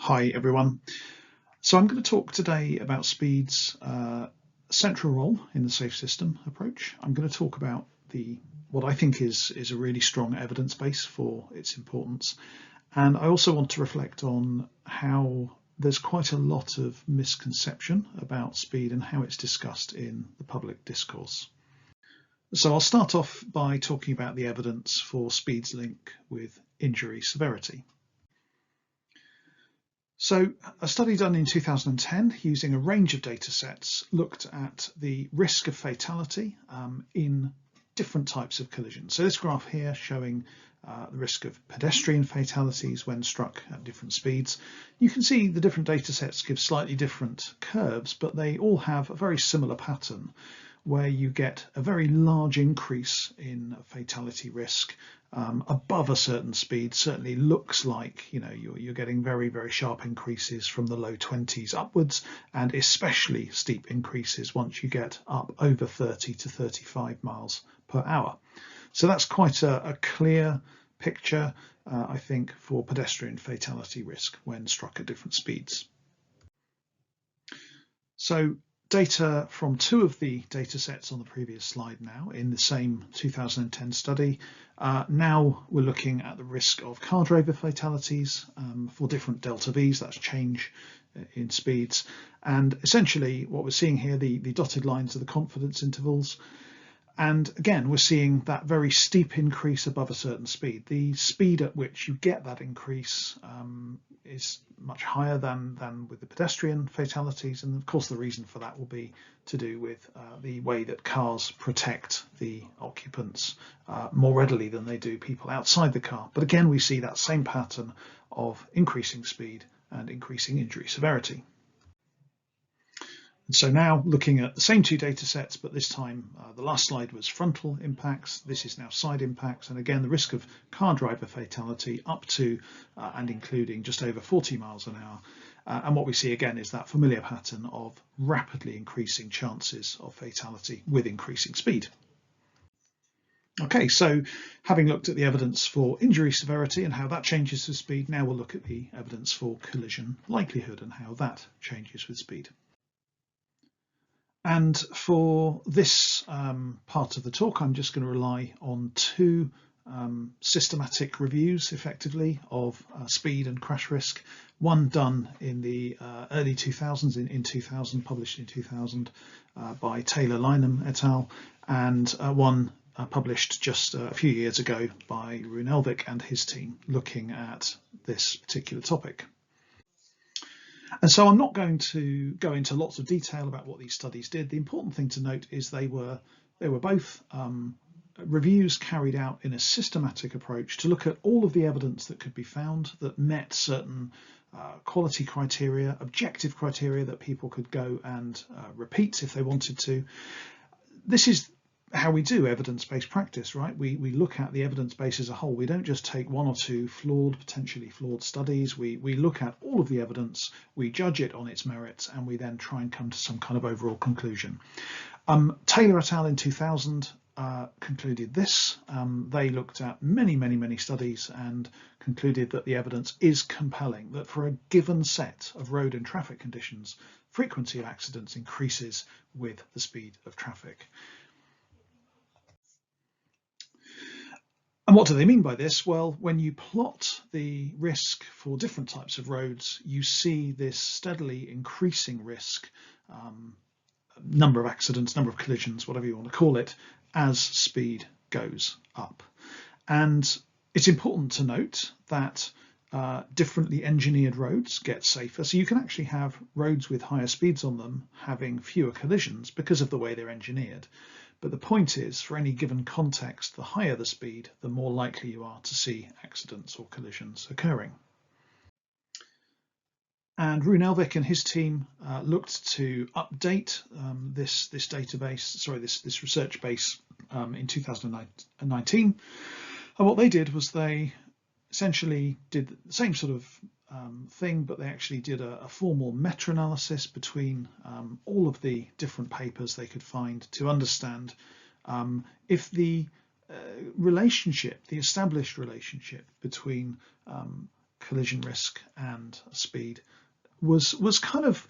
Hi everyone. So I'm going to talk today about speed's central role in the safe system approach. I'm going to talk about what I think is a really strong evidence base for its importance. And I also want to reflect on how there's quite a lot of misconception about speed and how it's discussed in the public discourse. So I'll start off by talking about the evidence for speed's link with injury severity. So a study done in 2010 using a range of data sets looked at the risk of fatality in different types of collisions. So this graph here showing the risk of pedestrian fatalities when struck at different speeds. You can see the different data sets give slightly different curves, but they all have a very similar pattern where you get a very large increase in fatality risk above a certain speed. Certainly looks like you're getting very, very sharp increases from the low 20s upwards, and especially steep increases once you get up over 30 to 35 miles per hour. So that's quite a clear picture, I think, for pedestrian fatality risk when struck at different speeds. So data from two of the data sets on the previous slide now in the same 2010 study. Now we're looking at the risk of car driver fatalities for different delta V's, that's change in speeds. And essentially what we're seeing here, the dotted lines are the confidence intervals. And again, we're seeing that very steep increase above a certain speed. The speed at which you get that increase is much higher than with the pedestrian fatalities. And of course, the reason for that will be to do with the way that cars protect the occupants more readily than they do people outside the car. But again, we see that same pattern of increasing speed and increasing injury severity. So now looking at the same two data sets, but this time the last slide was frontal impacts, this is now side impacts, and again the risk of car driver fatality up to and including just over 40 miles an hour. And what we see again is that familiar pattern of rapidly increasing chances of fatality with increasing speed. Okay, so having looked at the evidence for injury severity and how that changes with speed, now we'll look at the evidence for collision likelihood and how that changes with speed. And for this part of the talk, I'm just going to rely on two systematic reviews, effectively, of speed and crash risk. One done in the early 2000s, in 2000, published in 2000 by Taylor, Lynham et al., and one published just a few years ago by Rune Elvik and his team, looking at this particular topic. And so I'm not going to go into lots of detail about what these studies did. The important thing to note is they were both reviews carried out in a systematic approach to look at all of the evidence that could be found that met certain quality criteria, objective criteria that people could go and repeat if they wanted to. This is how we do evidence-based practice, right? We look at the evidence base as a whole. We don't just take one or two potentially flawed studies. We look at all of the evidence, we judge it on its merits, and we then try and come to some kind of overall conclusion. Taylor et al. In 2000 concluded this. They looked at many studies and concluded that the evidence is compelling, that for a given set of road and traffic conditions, frequency of accidents increases with the speed of traffic. And what do they mean by this? Well, when you plot the risk for different types of roads, you see this steadily increasing risk, number of accidents, number of collisions, whatever you want to call it, as speed goes up. And it's important to note that differently engineered roads get safer. So you can actually have roads with higher speeds on them having fewer collisions because of the way they're engineered. But the point is, for any given context, the higher the speed, the more likely you are to see accidents or collisions occurring. And Rune Elvik and his team looked to update this research base in 2019. And what they did was they essentially did the same sort of thing, but they actually did a formal meta-analysis between all of the different papers they could find to understand if the relationship, the established relationship between collision risk and speed was kind of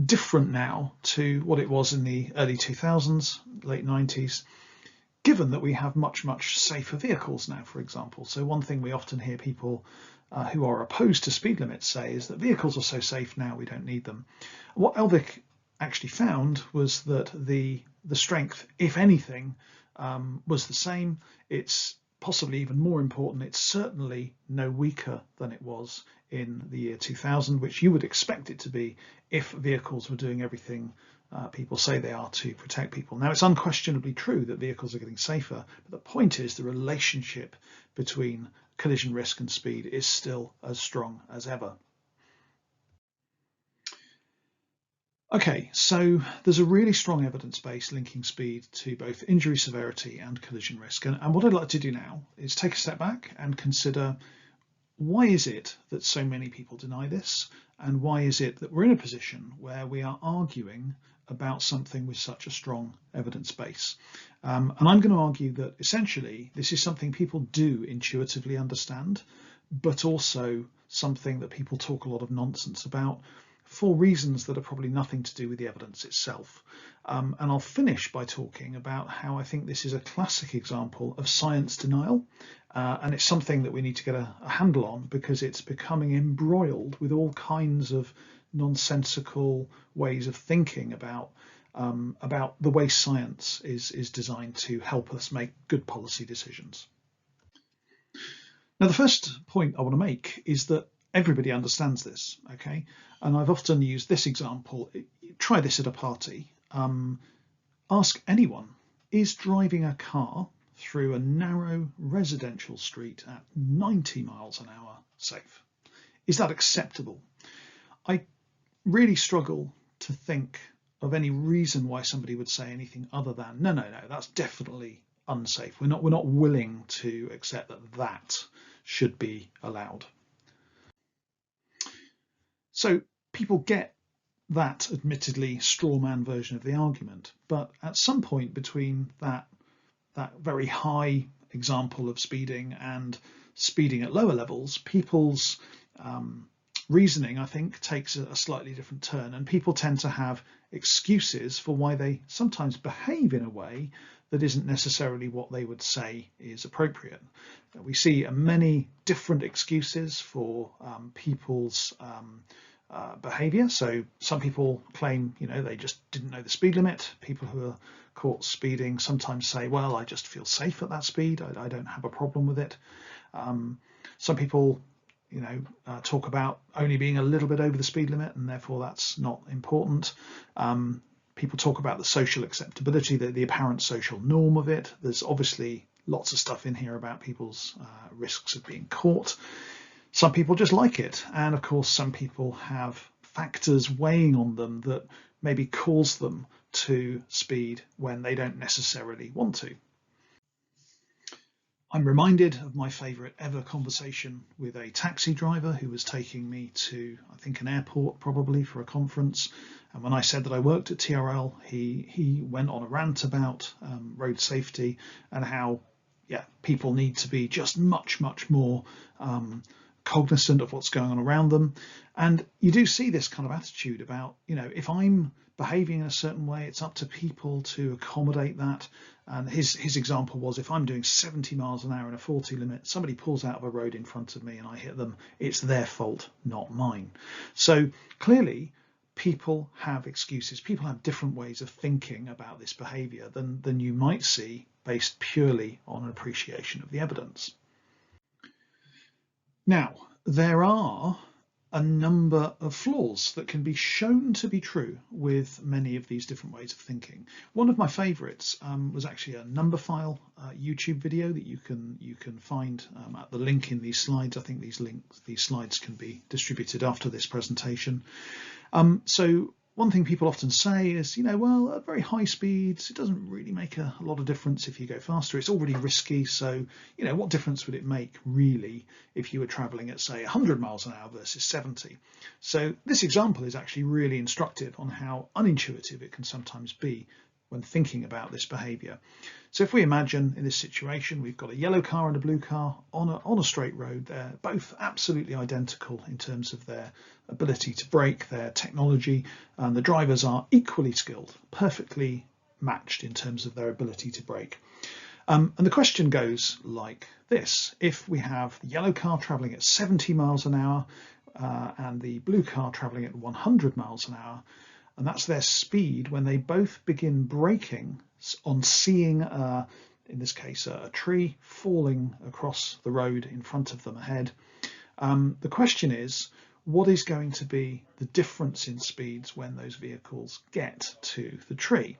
different now to what it was in the early 2000s, late 90s, given that we have much safer vehicles now, for example. So one thing we often hear people who are opposed to speed limits say is that vehicles are so safe now we don't need them. What Elvik actually found was that the strength, if anything, was the same. It's possibly even more important, it's certainly no weaker than it was in the year 2000, which you would expect it to be if vehicles were doing everything people say they are to protect people. Now, it's unquestionably true that vehicles are getting safer, but the point is the relationship between collision risk and speed is still as strong as ever. Okay, so there's a really strong evidence base linking speed to both injury severity and collision risk. And what I'd like to do now is take a step back and consider, why is it that so many people deny this? And why is it that we're in a position where we are arguing about something with such a strong evidence base? And I'm going to argue that essentially this is something people do intuitively understand, but also something that people talk a lot of nonsense about, for reasons that are probably nothing to do with the evidence itself. And I'll finish by talking about how I think this is a classic example of science denial, and it's something that we need to get a handle on, because it's becoming embroiled with all kinds of nonsensical ways of thinking about the way science is designed to help us make good policy decisions. Now, the first point I want to make is that everybody understands this, okay? And I've often used this example. Try this at a party. Ask anyone, is driving a car through a narrow residential street at 90 miles an hour safe? Is that acceptable? I really struggle to think of any reason why somebody would say anything other than, no, that's definitely unsafe. We're not willing to accept that should be allowed. So people get that admittedly straw man version of the argument, but at some point between that very high example of speeding and speeding at lower levels, people's reasoning, I think, takes a slightly different turn, and people tend to have excuses for why they sometimes behave in a way that isn't necessarily what they would say is appropriate. We see many different excuses for people's behaviour. So some people claim, they just didn't know the speed limit. People who are caught speeding sometimes say, well, I just feel safe at that speed. I don't have a problem with it. Some people, talk about only being a little bit over the speed limit, and therefore that's not important. People talk about the social acceptability, the apparent social norm of it. There's obviously lots of stuff in here about people's risks of being caught. Some people just like it. And of course, some people have factors weighing on them that maybe cause them to speed when they don't necessarily want to. I'm reminded of my favourite ever conversation with a taxi driver who was taking me to, I think, an airport probably for a conference. And when I said that I worked at TRL, he went on a rant about road safety and how, people need to be just much more cognizant of what's going on around them. And you do see this kind of attitude about, if I'm behaving in a certain way, it's up to people to accommodate that. And his example was, if I'm doing 70 miles an hour in a 40 limit, somebody pulls out of a road in front of me and I hit them, it's their fault, not mine. So clearly people have excuses. People have different ways of thinking about this behaviour than you might see based purely on an appreciation of the evidence. Now, there are a number of flaws that can be shown to be true with many of these different ways of thinking. One of my favourites was actually a Numberphile YouTube video that you can find at the link in these slides. I think these slides can be distributed after this presentation. So one thing people often say is, well, at very high speeds, it doesn't really make a lot of difference if you go faster. It's already risky. So, what difference would it make really if you were traveling at, say, 100 miles an hour versus 70? So this example is actually really instructive on how unintuitive it can sometimes be when thinking about this behaviour. So if we imagine in this situation we've got a yellow car and a blue car on a straight road, they're both absolutely identical in terms of their ability to brake, their technology, and the drivers are equally skilled, perfectly matched in terms of their ability to brake. And the question goes like this: if we have the yellow car travelling at 70 miles an hour and the blue car travelling at 100 miles an hour, and that's their speed when they both begin braking on seeing, in this case, a tree falling across the road in front of them ahead. The question is, what is going to be the difference in speeds when those vehicles get to the tree?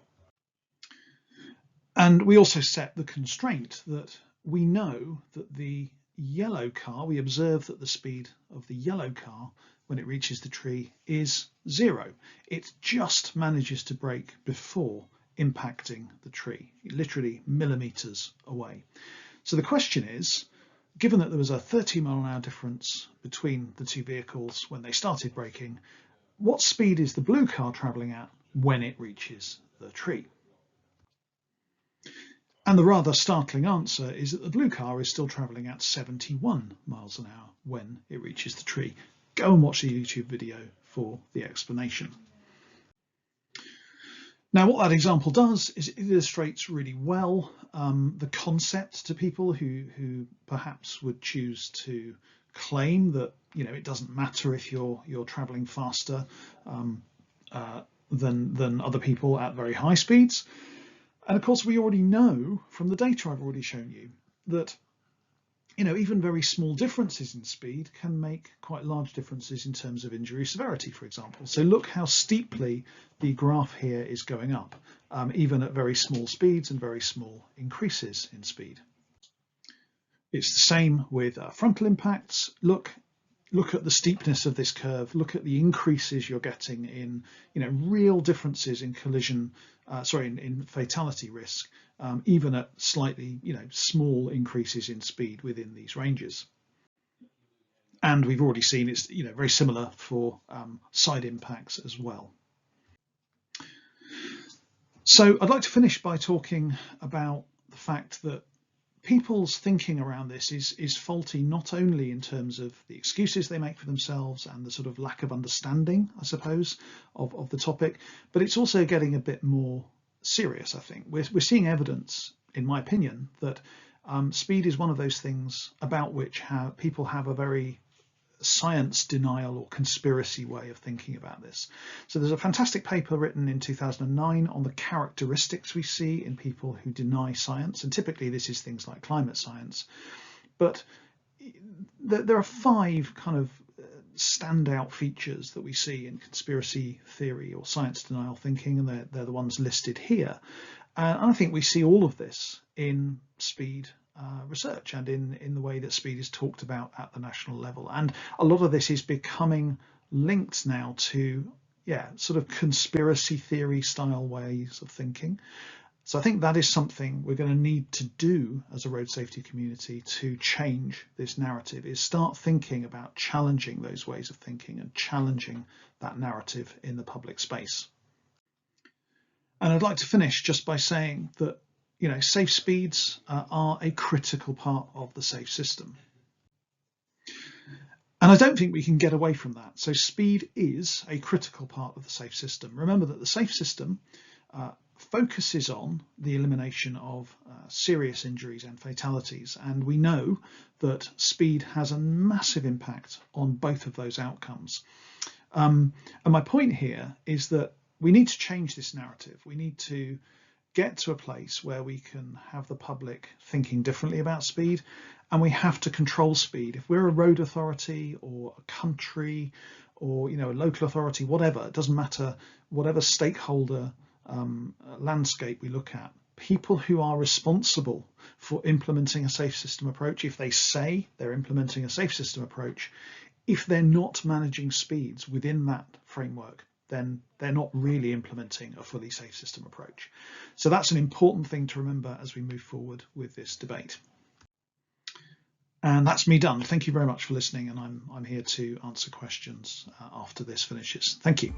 And we also set the constraint that we know that the yellow car, we observe that the speed of the yellow car when it reaches the tree is 0. It just manages to brake before impacting the tree, literally millimeters away. So the question is, given that there was a 30-mile-an-hour difference between the two vehicles when they started braking, what speed is the blue car travelling at when it reaches the tree? And the rather startling answer is that the blue car is still travelling at 71 miles an hour when it reaches the tree. Go and watch the YouTube video for the explanation. Now, what that example does is it illustrates really well the concept to people who perhaps would choose to claim that, it doesn't matter if you're travelling faster than other people at very high speeds. And of course, we already know from the data I've already shown you that, even very small differences in speed can make quite large differences in terms of injury severity, for example. So look how steeply the graph here is going up, even at very small speeds and very small increases in speed. It's the same with frontal impacts. Look at the steepness of this curve. Look at the increases you're getting in, real differences in collision, in fatality risk, even at slightly, small increases in speed within these ranges. And we've already seen it's, very similar for side impacts as well. So I'd like to finish by talking about the fact that people's thinking around this is faulty, not only in terms of the excuses they make for themselves and the sort of lack of understanding, I suppose, of the topic, but it's also getting a bit more serious, I think. We're seeing evidence, in my opinion, that speed is one of those things about which people have a very science denial or conspiracy way of thinking about this. So there's a fantastic paper written in 2009 on the characteristics we see in people who deny science, and typically this is things like climate science. But there are 5 kind of standout features that we see in conspiracy theory or science denial thinking, and they're the ones listed here. And I think we see all of this in speed research and in the way that speed is talked about at the national level. And a lot of this is becoming linked now to, sort of conspiracy theory style ways of thinking. So I think that is something we're going to need to do as a road safety community to change this narrative, is start thinking about challenging those ways of thinking and challenging that narrative in the public space. And I'd like to finish just by saying that safe speeds are a critical part of the safe system. And I don't think we can get away from that. So speed is a critical part of the safe system. Remember that the safe system focuses on the elimination of serious injuries and fatalities. And we know that speed has a massive impact on both of those outcomes. And my point here is that we need to change this narrative. We need to get to a place where we can have the public thinking differently about speed, and we have to control speed. If we're a road authority or a country or a local authority, whatever, it doesn't matter, whatever stakeholder landscape we look at, people who are responsible for implementing a safe system approach, if they say they're implementing a safe system approach, if they're not managing speeds within that framework, then they're not really implementing a fully safe system approach. So that's an important thing to remember as we move forward with this debate. And that's me done. Thank you very much for listening, and I'm here to answer questions after this finishes. Thank you.